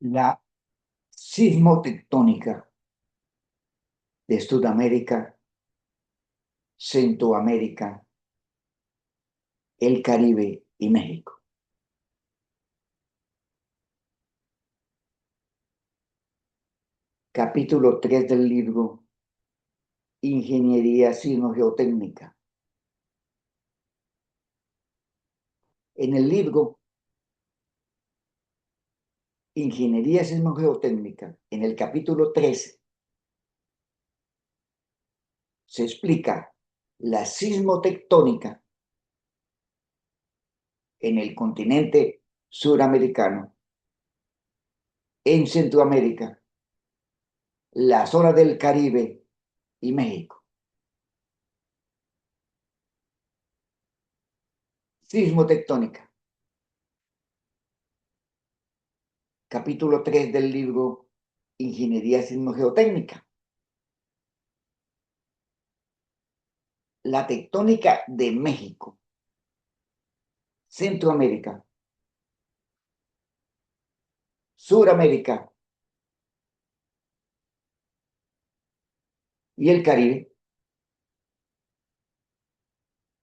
La sismotectónica de Sudamérica, Centroamérica, el Caribe y México. Capítulo 3 del libro Ingeniería Sismogeotécnica. En el libro Ingeniería Sismogeotécnica, en el capítulo 3, se explica la sismotectónica en el continente suramericano, en Centroamérica, la zona del Caribe y México. Sismotectónica. Capítulo 3 del libro Ingeniería Sismogeotécnica. La tectónica de México, Centroamérica, Suramérica y el Caribe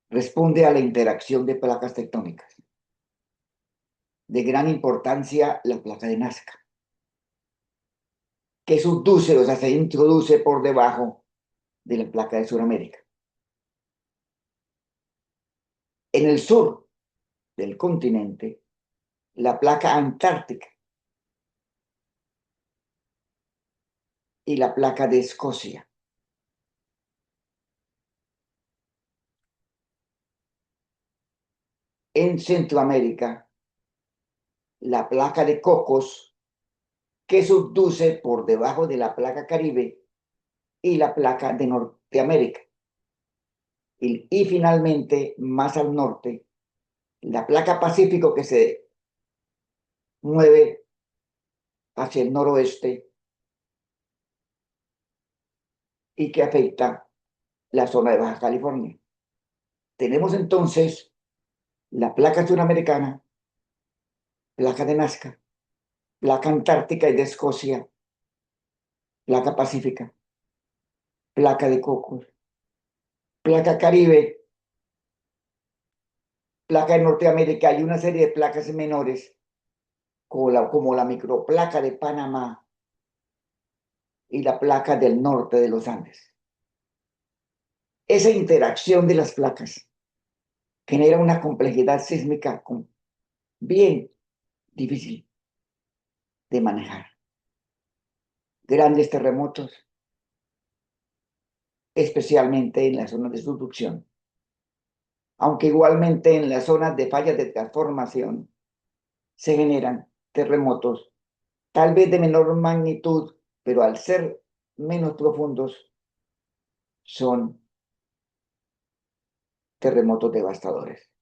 responde a la interacción de placas tectónicas. De gran importancia la placa de Nazca, que subduce, o sea, se introduce por debajo de la placa de Suramérica. En el sur del continente, la placa antártica y la placa de Escocia. En Centroamérica, la placa de Cocos, que subduce por debajo de la placa Caribe y la placa de Norteamérica. Y finalmente, más al norte, la placa Pacífico, que se mueve hacia el noroeste y que afecta la zona de Baja California. Tenemos entonces la placa suramericana, placa de Nazca, placa antártica y de Escocia, placa pacífica, placa de Cocos, placa Caribe, placa de Norteamérica y una serie de placas menores como la microplaca de Panamá y la placa del norte de los Andes. Esa interacción de las placas genera una complejidad sísmica bien difícil de manejar. Grandes terremotos, especialmente en las zonas de subducción, aunque igualmente en las zonas de fallas de transformación se generan terremotos, tal vez de menor magnitud, pero al ser menos profundos, son terremotos devastadores.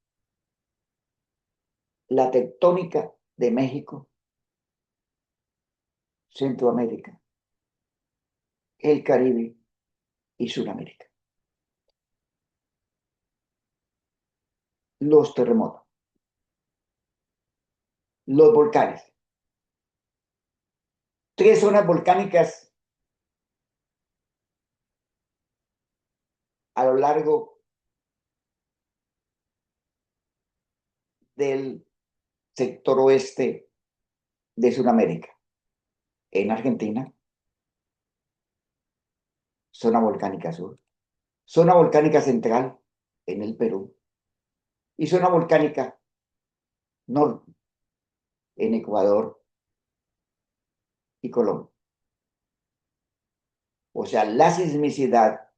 La tectónica de México, Centroamérica, el Caribe y Sudamérica. Los terremotos, los volcanes. Tres zonas volcánicas a lo largo del sector oeste de Sudamérica. En Argentina, zona volcánica sur, zona volcánica central en el Perú y zona volcánica norte en Ecuador y Colombia. O sea, la sismicidad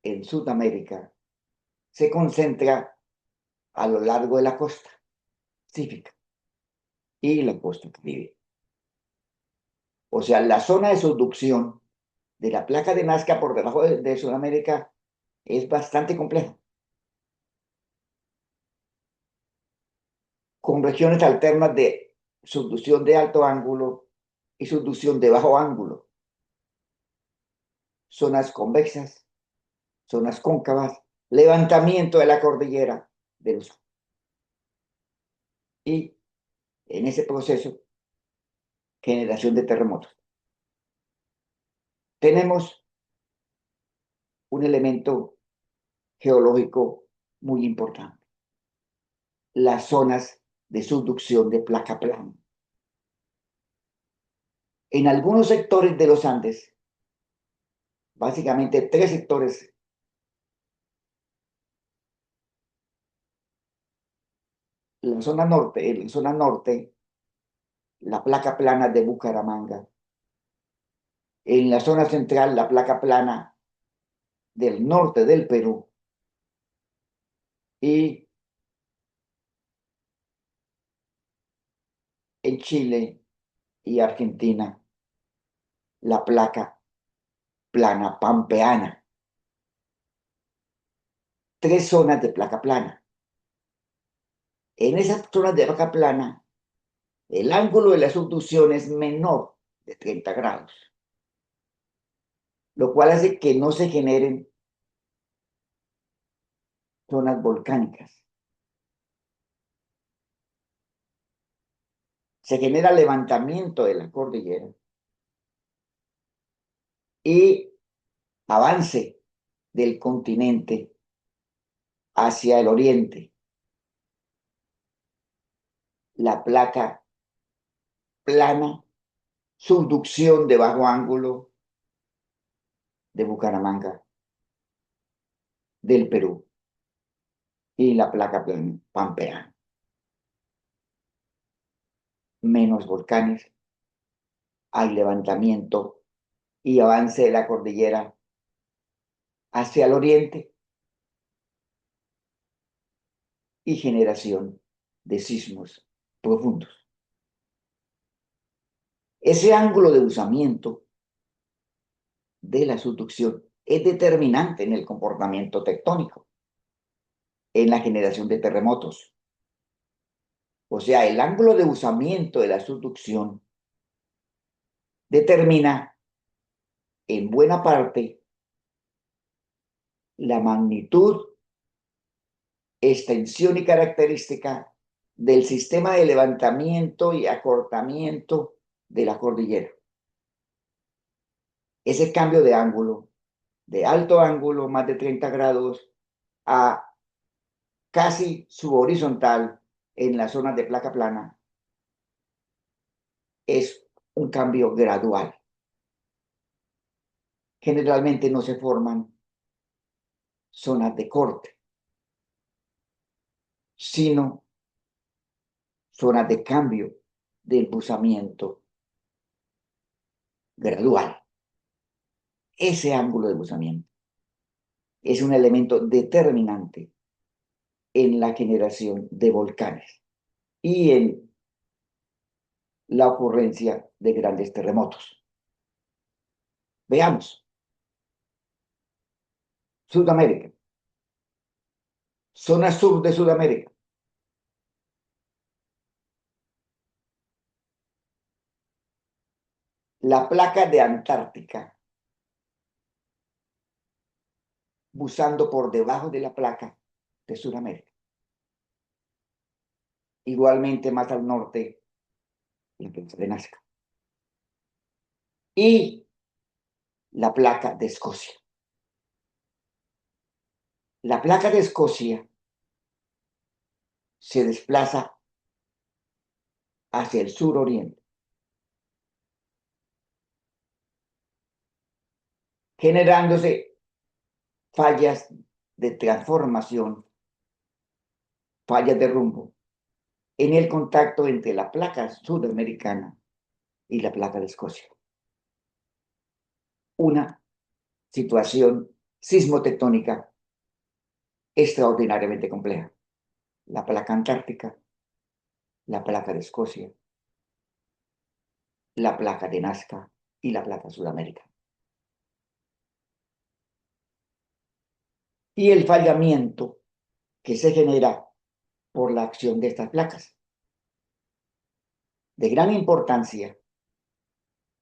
en Sudamérica se concentra a lo largo de la costa pacífica y la costa caribe. O sea, la zona de subducción de la placa de Nazca por debajo de Sudamérica es bastante compleja, con regiones alternas de subducción de alto ángulo y subducción de bajo ángulo, zonas convexas, zonas cóncavas, levantamiento de la cordillera de los Andes. Y en ese proceso generación de terremotos. Tenemos un elemento geológico muy importante, las zonas de subducción de placa plana. En algunos sectores de los Andes, básicamente 3 sectores, en la zona norte, la placa plana de Bucaramanga, en la zona central, la placa plana del norte del Perú, y en Chile y Argentina, la placa plana pampeana. 3 zonas de placa plana. En esas zonas de placa plana, el ángulo de la subducción es menor de 30 grados, lo cual hace que no se generen zonas volcánicas. Se genera levantamiento de la cordillera y avance del continente hacia el oriente. La placa plana, subducción de bajo ángulo de Bucaramanga, del Perú, y la placa plana pampeana. Menos volcanes, hay levantamiento y avance de la cordillera hacia el oriente y generación de sismos profundos. Ese ángulo de usamiento de la subducción es determinante en el comportamiento tectónico, en la generación de terremotos. O sea, el ángulo de usamiento de la subducción determina en buena parte la magnitud, extensión y característica del sistema de levantamiento y acortamiento de la cordillera. Ese cambio de ángulo, de alto ángulo, más de 30 grados, a casi subhorizontal en las zonas de placa plana, es un cambio gradual. Generalmente no se forman zonas de corte, sino zonas de cambio de embusamiento gradual. Ese ángulo de embusamiento es un elemento determinante en la generación de volcanes y en la ocurrencia de grandes terremotos. Veamos. Sudamérica. Zona sur de Sudamérica. La placa de Antártica, buzando por debajo de la placa de Sudamérica. Igualmente más al norte, la placa de Nazca. Y la placa de Escocia. La placa de Escocia se desplaza hacia el sur-oriente, generándose fallas de transformación, fallas de rumbo, en el contacto entre la placa sudamericana y la placa de Escocia. Una situación sismotectónica extraordinariamente compleja. La placa antártica, la placa de Escocia, la placa de Nazca y la placa Sudamérica. Y el fallamiento que se genera por la acción de estas placas. De gran importancia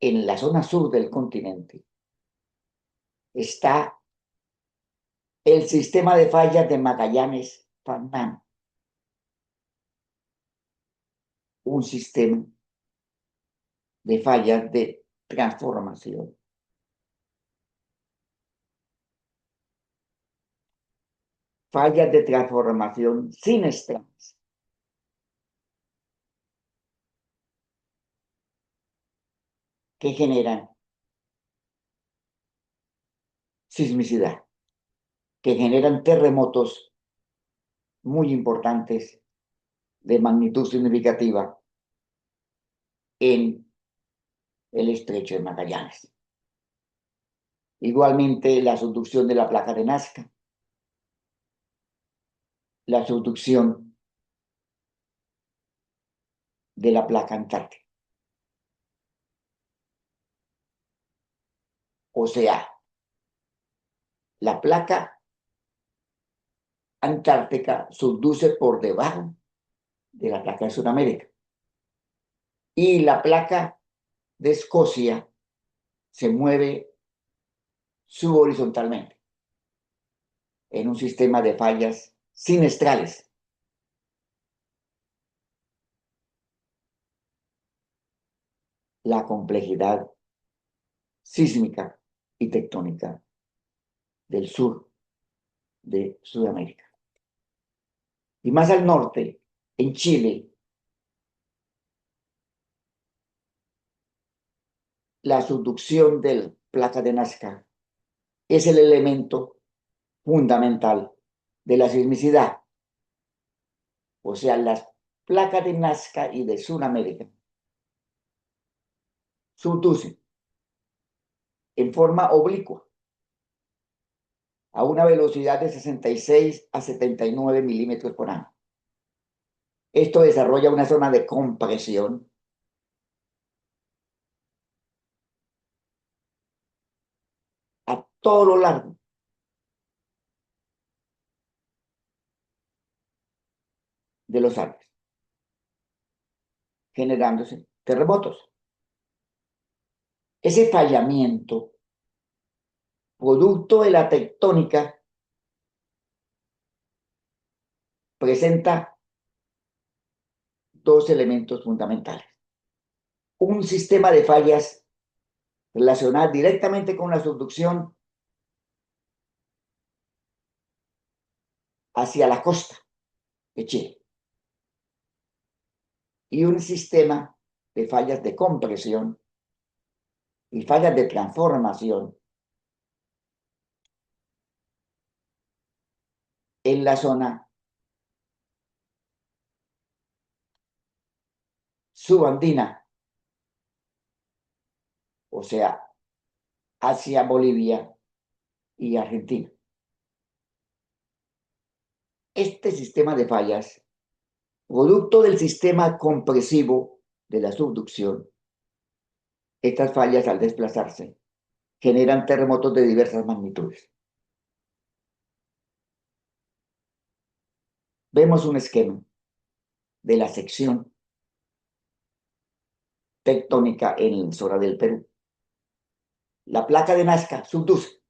en la zona sur del continente está el sistema de fallas de Magallanes-Farnán, un sistema de fallas de transformación. Fallas de transformación siniestrales que generan sismicidad, que generan terremotos muy importantes de magnitud significativa en el estrecho de Magallanes. Igualmente, la subducción de la placa de Nazca, la subducción de la placa antártica. O sea, la placa antártica subduce por debajo de la placa de Sudamérica. Y la placa de Escocia se mueve subhorizontalmente en un sistema de fallas siniestrales. La complejidad sísmica y tectónica del sur de Sudamérica. Y más al norte, en Chile, la subducción de la placa de Nazca es el elemento fundamental de la sismicidad. O sea, las placas de Nazca y de Sudamérica subducen en forma oblicua a una velocidad de 66 a 79 milímetros por año. Esto desarrolla una zona de compresión a todo lo largo de los Alpes, generándose terremotos. Ese fallamiento, producto de la tectónica, presenta dos elementos fundamentales. Un sistema de fallas relacionadas directamente con la subducción hacia la costa de Chile y un sistema de fallas de compresión y fallas de transformación en la zona subandina, o sea, hacia Bolivia y Argentina. Este sistema de fallas, producto del sistema compresivo de la subducción, estas fallas al desplazarse generan terremotos de diversas magnitudes. Vemos un esquema de la sección tectónica en la zona del Perú. La placa de Nazca subduce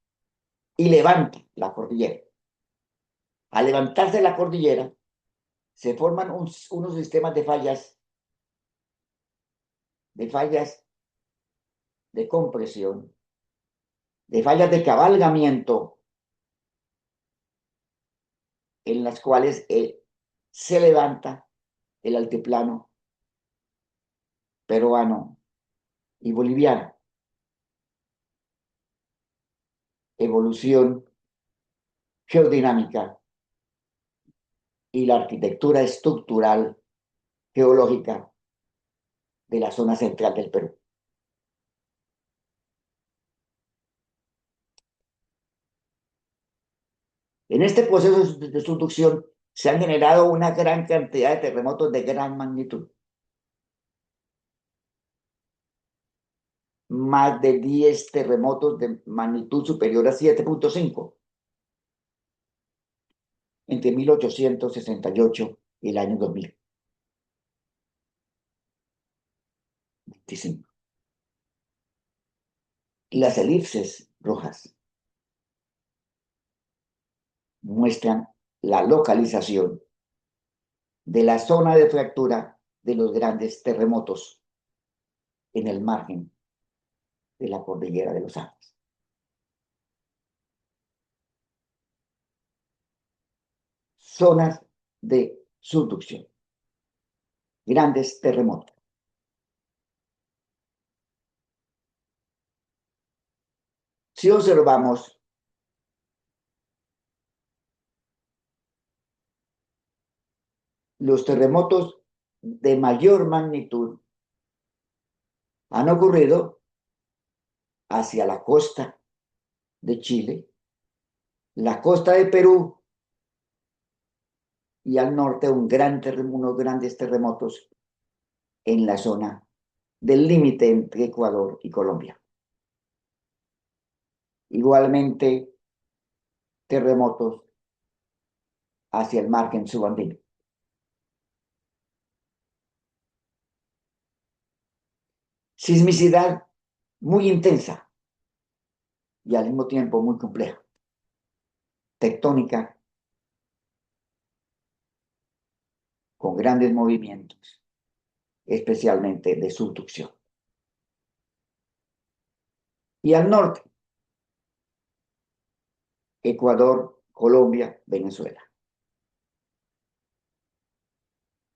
y levanta la cordillera. Al levantarse la cordillera, se forman unos sistemas de fallas de compresión, de fallas de cabalgamiento, en las cuales se levanta el altiplano peruano y boliviano. Evolución geodinámica y la arquitectura estructural geológica de la zona central del Perú. En este proceso de subducción se han generado una gran cantidad de terremotos de gran magnitud. Más de 10 terremotos de magnitud superior a 7.5 entre 1868 y el año 2025. Las elipses rojas muestran la localización de la zona de fractura de los grandes terremotos en el margen de la cordillera de los Andes. Zonas de subducción, grandes terremotos. Si observamos los terremotos de mayor magnitud han ocurrido hacia la costa de Chile, la costa de Perú y al norte unos grandes terremotos en la zona del límite entre Ecuador y Colombia. Igualmente, terremotos hacia el margen subandino. Sismicidad muy intensa y al mismo tiempo muy compleja. Tectónica con grandes movimientos, especialmente de subducción. Y al norte, Ecuador, Colombia, Venezuela.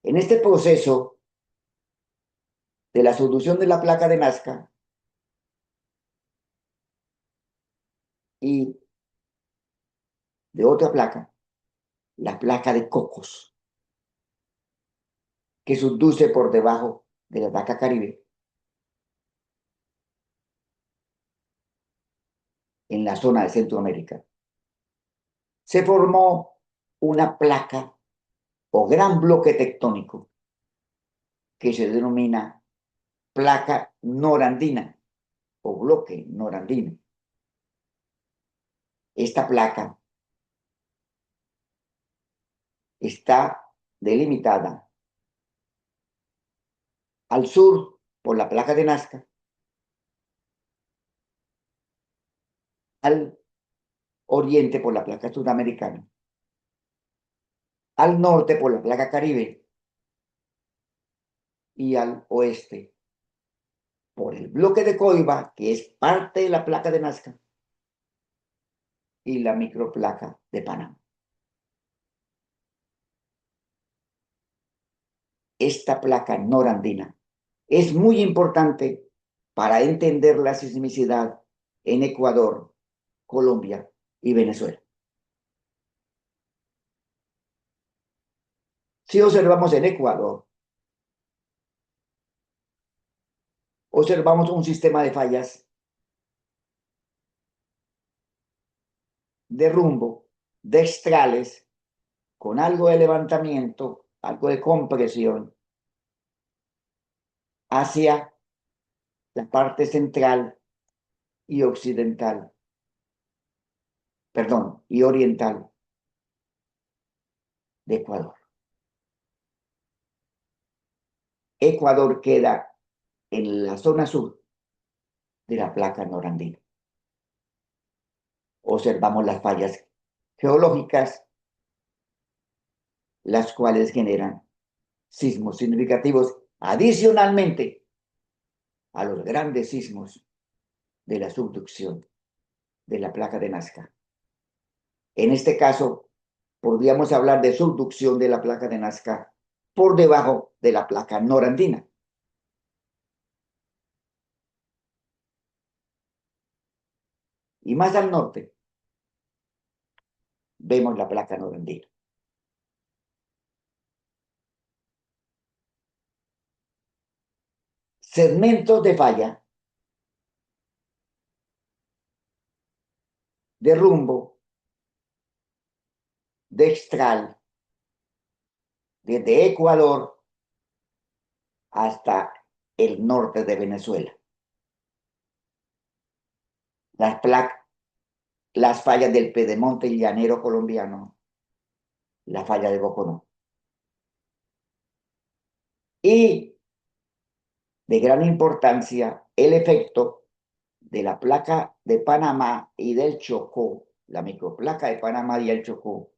En este proceso de la subducción de la placa de Nazca y de otra placa, la placa de Cocos, que subduce por debajo de la placa Caribe, en la zona de Centroamérica, se formó una placa o gran bloque tectónico que se denomina placa norandina o bloque norandino. Esta placa está delimitada al sur por la placa de Nazca, al oriente por la placa sudamericana, al norte por la placa Caribe y al oeste por el bloque de Coiba, que es parte de la placa de Nazca, y la microplaca de Panamá. Esta placa norandina es muy importante para entender la sismicidad en Ecuador, Colombia y Venezuela. Si observamos en Ecuador, observamos un sistema de fallas de rumbo, destrales, con algo de levantamiento, algo de compresión hacia la parte central y occidental, perdón, y oriental de Ecuador. Ecuador queda en la zona sur de la placa norandina. Observamos las fallas geológicas, las cuales generan sismos significativos adicionalmente a los grandes sismos de la subducción de la placa de Nazca. En este caso, podríamos hablar de subducción de la placa de Nazca por debajo de la placa norandina. Y más al norte, vemos la placa norandina. Segmentos de falla de rumbo destral desde Ecuador hasta el norte de Venezuela. Las fallas del Pedemonte llanero colombiano, la falla de Boconó. Y de gran importancia el efecto de la placa de Panamá y del Chocó, la microplaca de Panamá y el Chocó,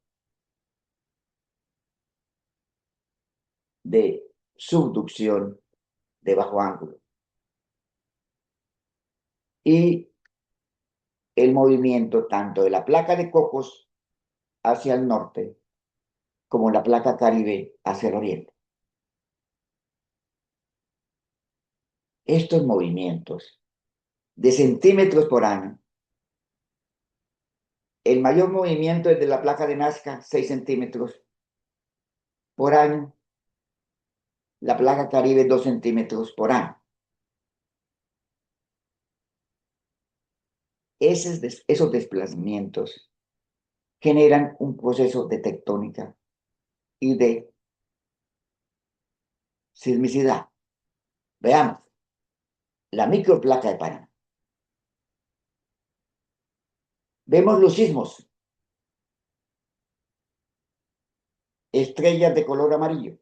de subducción de bajo ángulo. y el movimiento tanto de la placa de Cocos hacia el norte como la placa Caribe hacia el oriente. Estos movimientos de centímetros por año, el mayor movimiento es de la placa de Nazca, 6 centímetros por año, la placa Caribe 2 centímetros por año. Esos desplazamientos generan un proceso de tectónica y de sismicidad. Veamos, la microplaca de Panamá. Vemos los sismos, estrellas de color amarillo,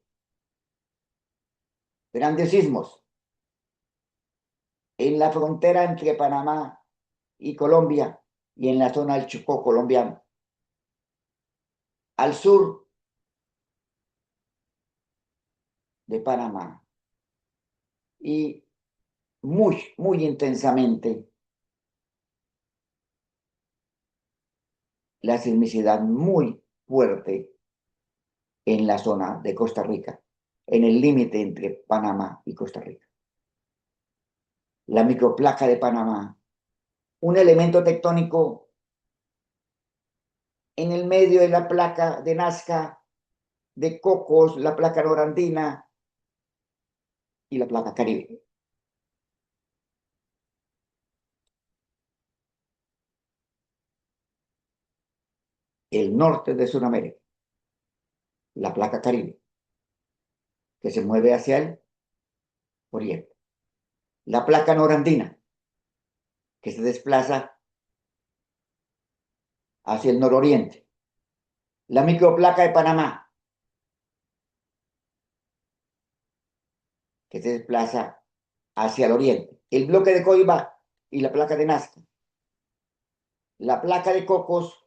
grandes sismos en la frontera entre Panamá y Colombia y en la zona del Chocó colombiano. Al sur de Panamá y muy intensamente la sismicidad muy fuerte en la zona de Costa Rica, en el límite entre Panamá y Costa Rica. La microplaca de Panamá, un elemento tectónico en el medio de la placa de Nazca, de Cocos, la placa norandina y la placa Caribe. El norte de Sudamérica, la placa Caribe, que se mueve hacia el oriente. La placa norandina, que se desplaza hacia el nororiente. La microplaca de Panamá, que se desplaza hacia el oriente. El bloque de Coiba y la placa de Nazca. La placa de Cocos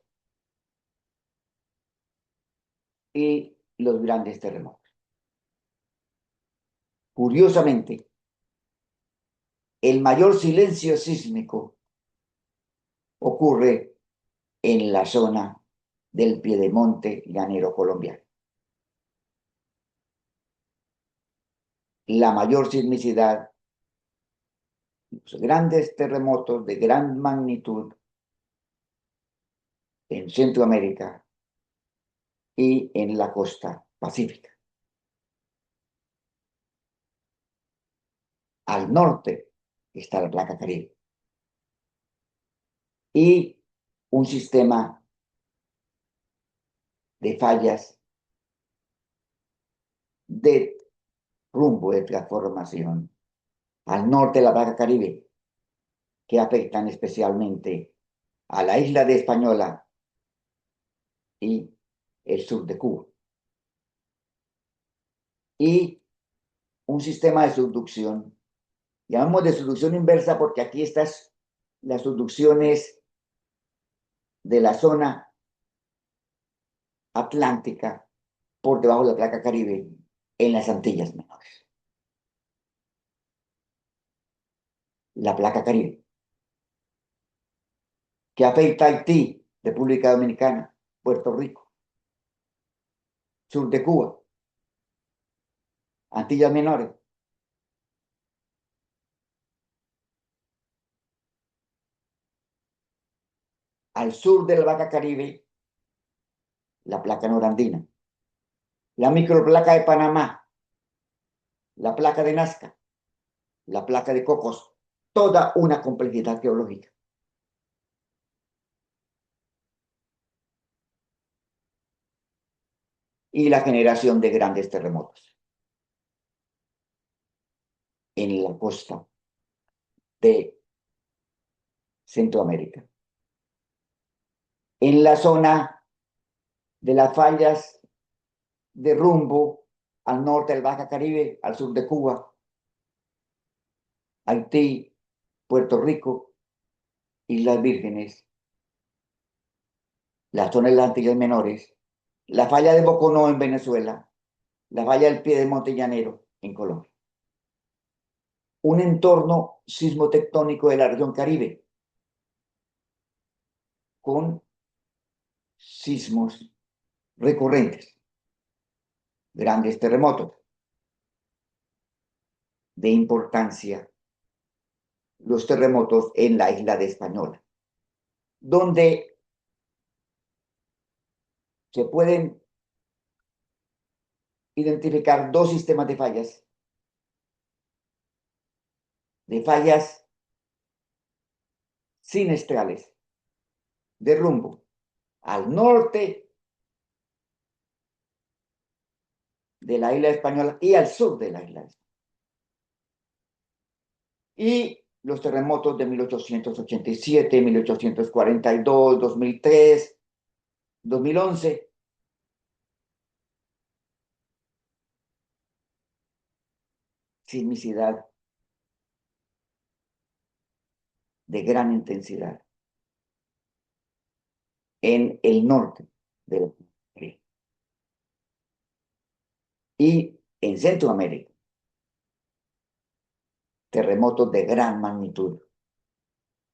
y los grandes terremotos. Curiosamente, el mayor silencio sísmico ocurre en la zona del Piedemonte llanero colombiano. La mayor sismicidad, los grandes terremotos de gran magnitud en Centroamérica y en la costa pacífica. Al norte está la placa Caribe y un sistema de fallas de rumbo de transformación al norte de la placa Caribe que afectan especialmente a la isla de Española y el sur de Cuba. Y un sistema de subducción, llamamos de subducción inversa porque aquí están las subducciones de la zona atlántica por debajo de la placa Caribe en las Antillas Menores. La placa Caribe, que afecta a Haití, República Dominicana, Puerto Rico, sur de Cuba, Antillas Menores. Al sur de la placa Caribe, la placa norandina, la microplaca de Panamá, la placa de Nazca, la placa de Cocos, toda una complejidad geológica. Y la generación de grandes terremotos en la costa de Centroamérica. En la zona de las fallas de rumbo al norte del Baja Caribe, al sur de Cuba, Haití, Puerto Rico, Islas Vírgenes, la zona de las Antillas Menores, la falla de Boconó en Venezuela, la falla del Piedemonte Llanero en Colombia. un entorno sismotectónico de la región Caribe, con sismos recurrentes, grandes terremotos de importancia, los terremotos en la isla de Española, donde se pueden identificar dos sistemas de fallas siniestrales, de rumbo al norte de la isla española y al sur de la isla. Y los terremotos de 1887, 1842, 2003, 2011. Sismicidad de gran intensidad en el norte de la América. Y en Centroamérica, terremotos de gran magnitud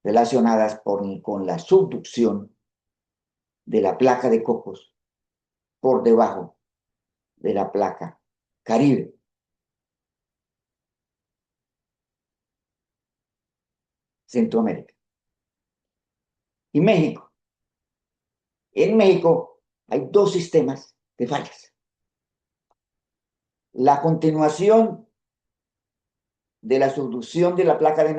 relacionadas con la subducción de la placa de Cocos por debajo de la placa Caribe. Centroamérica. Y México. En México hay dos sistemas de fallas. La continuación de la subducción de la placa de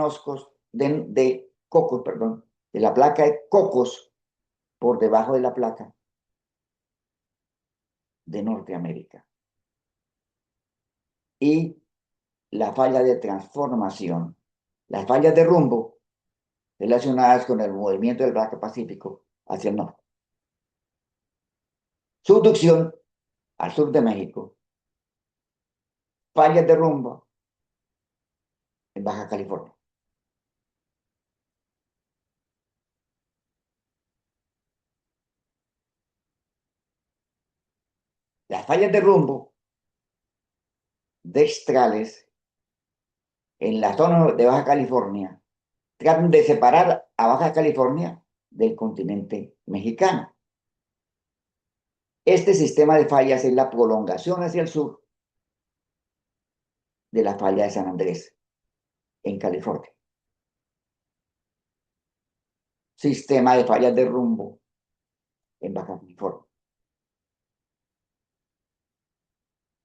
Cocos, perdón, de la placa de Cocos por debajo de la placa de Norteamérica. Y la falla de transformación, las fallas de rumbo relacionadas con el movimiento del Brazo Pacífico hacia el norte. Subducción al sur de México. Fallas de rumbo en Baja California. Las fallas de rumbo destrales en la zona de Baja California tratan de separar a Baja California del continente mexicano. Este sistema de fallas es la prolongación hacia el sur de la falla de San Andrés, en California. Sistema de fallas de rumbo en Baja California.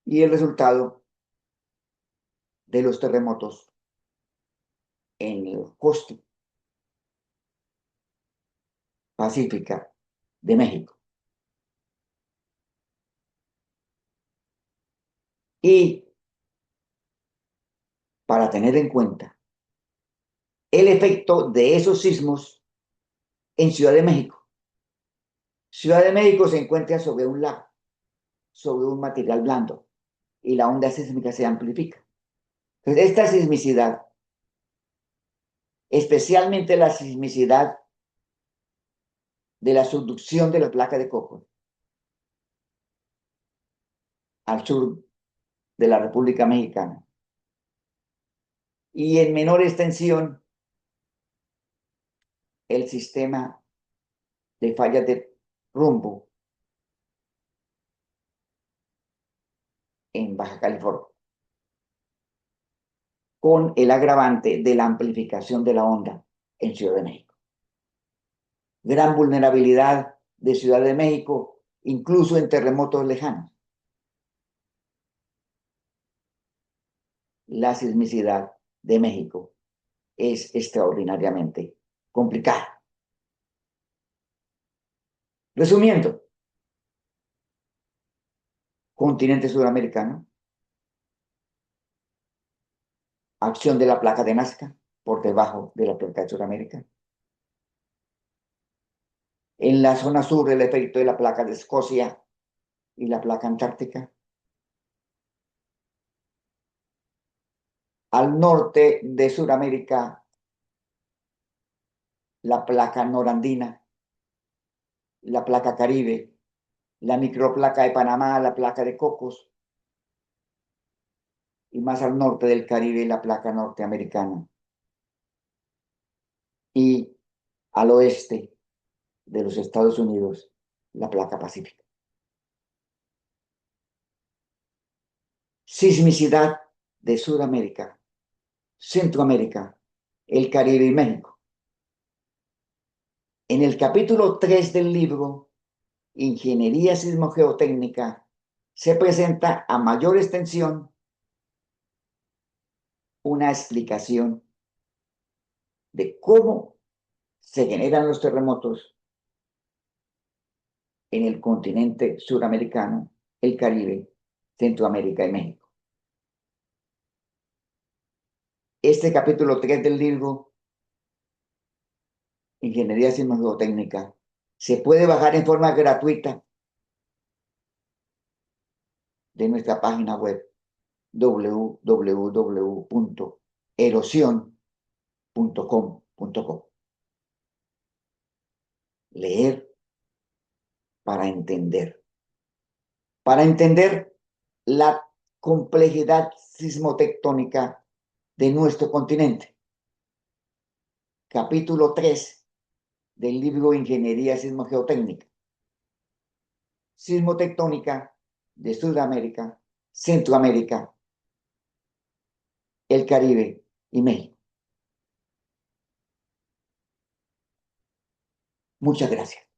Y el resultado de los terremotos en la costa pacífica de México. Y para tener en cuenta el efecto de esos sismos en Ciudad de México. Ciudad de México se encuentra sobre un lago, sobre un material blando, y la onda sísmica se amplifica. Entonces, esta sismicidad, especialmente la sismicidad de la subducción de la placa de Cocos al sur de la República Mexicana, y en menor extensión el sistema de fallas de rumbo en Baja California, con el agravante de la amplificación de la onda en Ciudad de México. Gran vulnerabilidad de Ciudad de México, incluso en terremotos lejanos. La sismicidad de México es extraordinariamente complicada. Resumiendo, continente sudamericano, acción de la placa de Nazca por debajo de la placa de Sudamérica. En la zona sur, el efecto de la placa de Escocia y la placa antártica. Al norte de Sudamérica, la placa norandina, la placa Caribe, la microplaca de Panamá, la placa de Cocos. y más al norte del Caribe la placa norteamericana y al oeste de los Estados Unidos la placa pacífica. Sismicidad de Sudamérica, Centroamérica, el Caribe y México. En el capítulo 3 del libro, Ingeniería Sismogeotécnica, se presenta a mayor extensión una explicación de cómo se generan los terremotos en el continente suramericano, el Caribe, Centroamérica y México. Este capítulo 3 del libro, Ingeniería Sismogeotécnica, se puede bajar en forma gratuita de nuestra página web www.erosion.com.co. Leer para entender la complejidad sismotectónica de nuestro continente. Capítulo 3 del libro Ingeniería Sismogeotécnica. Sismotectónica de Sudamérica, Centroamérica, el Caribe y México. Muchas gracias.